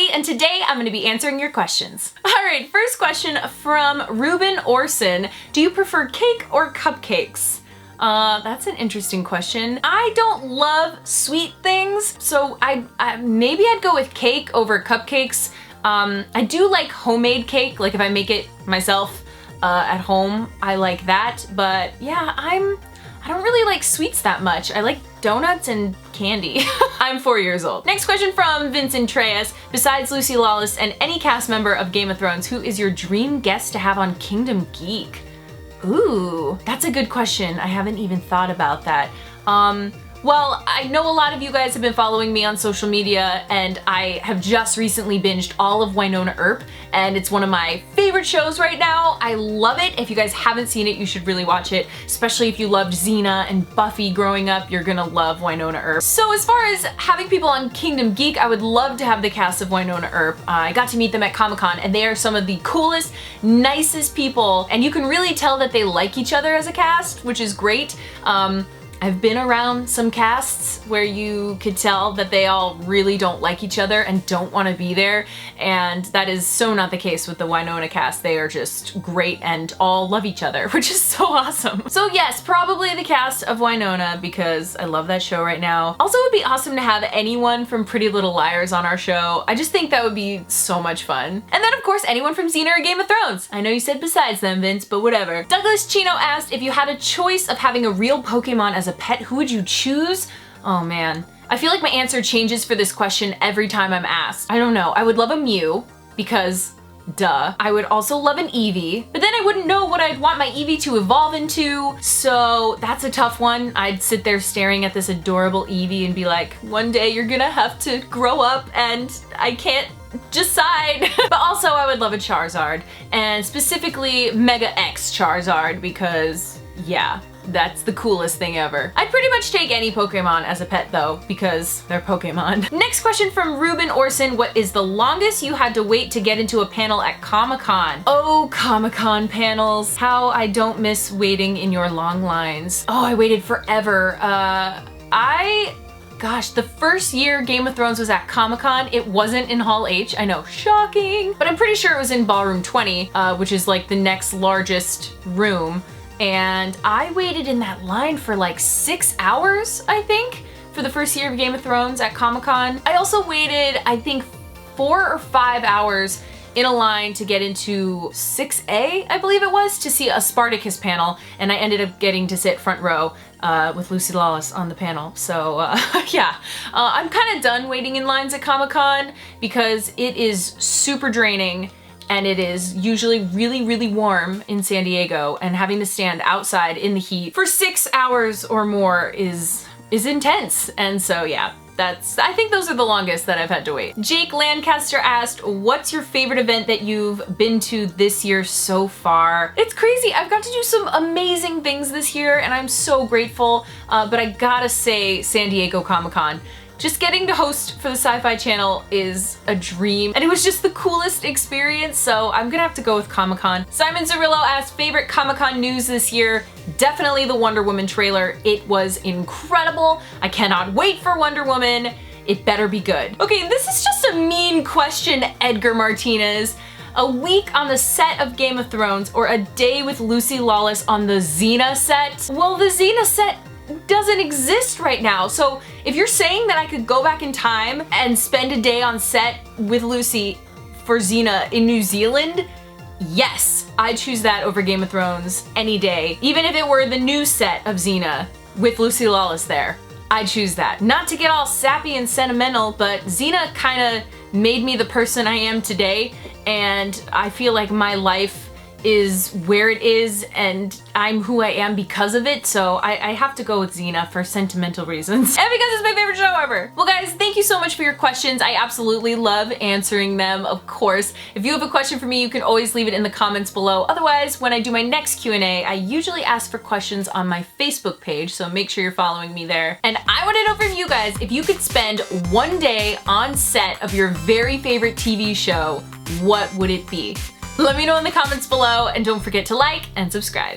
Lily, and today I'm going to be answering your questions. Alright, first question from Reuben Orson. Do you prefer cake or cupcakes? That's an interesting question. I don't love sweet things, so maybe I'd go with cake over cupcakes. I do like homemade cake, like if I make it myself at home, I like that, but yeah, I don't really like sweets that much. I like donuts and candy. I'm 4 years old. Next question from Vincent Treyas. Besides Lucy Lawless and any cast member of Game of Thrones, who is your dream guest to have on Kingdom Geek? Ooh, that's a good question. I haven't even thought about that. Well, I know a lot of you guys have been following me on social media, and I have just recently binged all of Wynonna Earp, and it's one of my favorite shows right now. I love it. If you guys haven't seen it, you should really watch it, especially if you loved Xena and Buffy growing up, you're gonna love Wynonna Earp. So as far as having people on Kingdom Geek, I would love to have the cast of Wynonna Earp. I got to meet them at Comic-Con, and they are some of the coolest, nicest people, and you can really tell that they like each other as a cast, which is great. I've been around some casts where you could tell that they all really don't like each other and don't want to be there, and that is so not the case with the Wynonna cast. They are just great and all love each other, which is so awesome. So yes, probably the cast of Wynonna because I love that show right now. Also, it would be awesome to have anyone from Pretty Little Liars on our show. I just think that would be so much fun. And then of course, anyone from Xena or Game of Thrones. I know you said besides them, Vince, but whatever. Douglas Chino asked, if you had a choice of having a real Pokemon as a pet, who would you choose? Oh man. I feel like my answer changes for this question every time I'm asked. I don't know. I would love a Mew because duh. I would also love an Eevee, but then I wouldn't know what I'd want my Eevee to evolve into, so that's a tough one. I'd sit there staring at this adorable Eevee and be like, one day you're gonna have to grow up and I can't decide. But also I would love a Charizard, and specifically Mega X Charizard because yeah, that's the coolest thing ever. I'd pretty much take any Pokemon as a pet though, because they're Pokemon. Next question from Reuben Orson. What is the longest you had to wait to get into a panel at Comic-Con? Oh, Comic-Con panels. How I don't miss waiting in your long lines. Oh, I waited forever. Gosh, the first year Game of Thrones was at Comic-Con, it wasn't in Hall H. I know, shocking. But I'm pretty sure it was in Ballroom 20, which is like the next largest room. And I waited in that line for like 6 hours, I think, for the first year of Game of Thrones at Comic-Con. I also waited, I think, 4 or 5 hours in a line to get into 6A, I believe it was, to see a Spartacus panel, and I ended up getting to sit front row with Lucy Lawless on the panel. So yeah, I'm kind of done waiting in lines at Comic-Con because it is super draining, and it is usually really, really warm in San Diego, and having to stand outside in the heat for 6 hours or more is intense. And so yeah, I think those are the longest that I've had to wait. Jake Lancaster asked, what's your favorite event that you've been to this year so far? It's crazy. I've got to do some amazing things this year, and I'm so grateful, but I gotta say San Diego Comic-Con. Just getting to host for the Sci-Fi Channel is a dream, and it was just the coolest experience, so I'm gonna have to go with Comic-Con. Simon Zerillo asked, favorite Comic-Con news this year? Definitely the Wonder Woman trailer. It was incredible. I cannot wait for Wonder Woman. It better be good. Okay, this is just a mean question, Edgar Martinez. A week on the set of Game of Thrones or a day with Lucy Lawless on the Xena set? Well, the Xena set doesn't exist right now. So if you're saying that I could go back in time and spend a day on set with Lucy for Xena in New Zealand, yes, I'd choose that over Game of Thrones any day. Even if it were the new set of Xena with Lucy Lawless there, I'd choose that. Not to get all sappy and sentimental, but Xena kind of made me the person I am today, and I feel like my life is where it is and I'm who I am because of it, so I have to go with Xena for sentimental reasons. And because it's my favorite show ever. Well guys, thank you so much for your questions. I absolutely love answering them, of course. If you have a question for me, you can always leave it in the comments below. Otherwise, when I do my next Q&A, I usually ask for questions on my Facebook page, so make sure you're following me there. And I want to know from you guys, if you could spend one day on set of your very favorite TV show, what would it be? Let me know in the comments below, and don't forget to like and subscribe.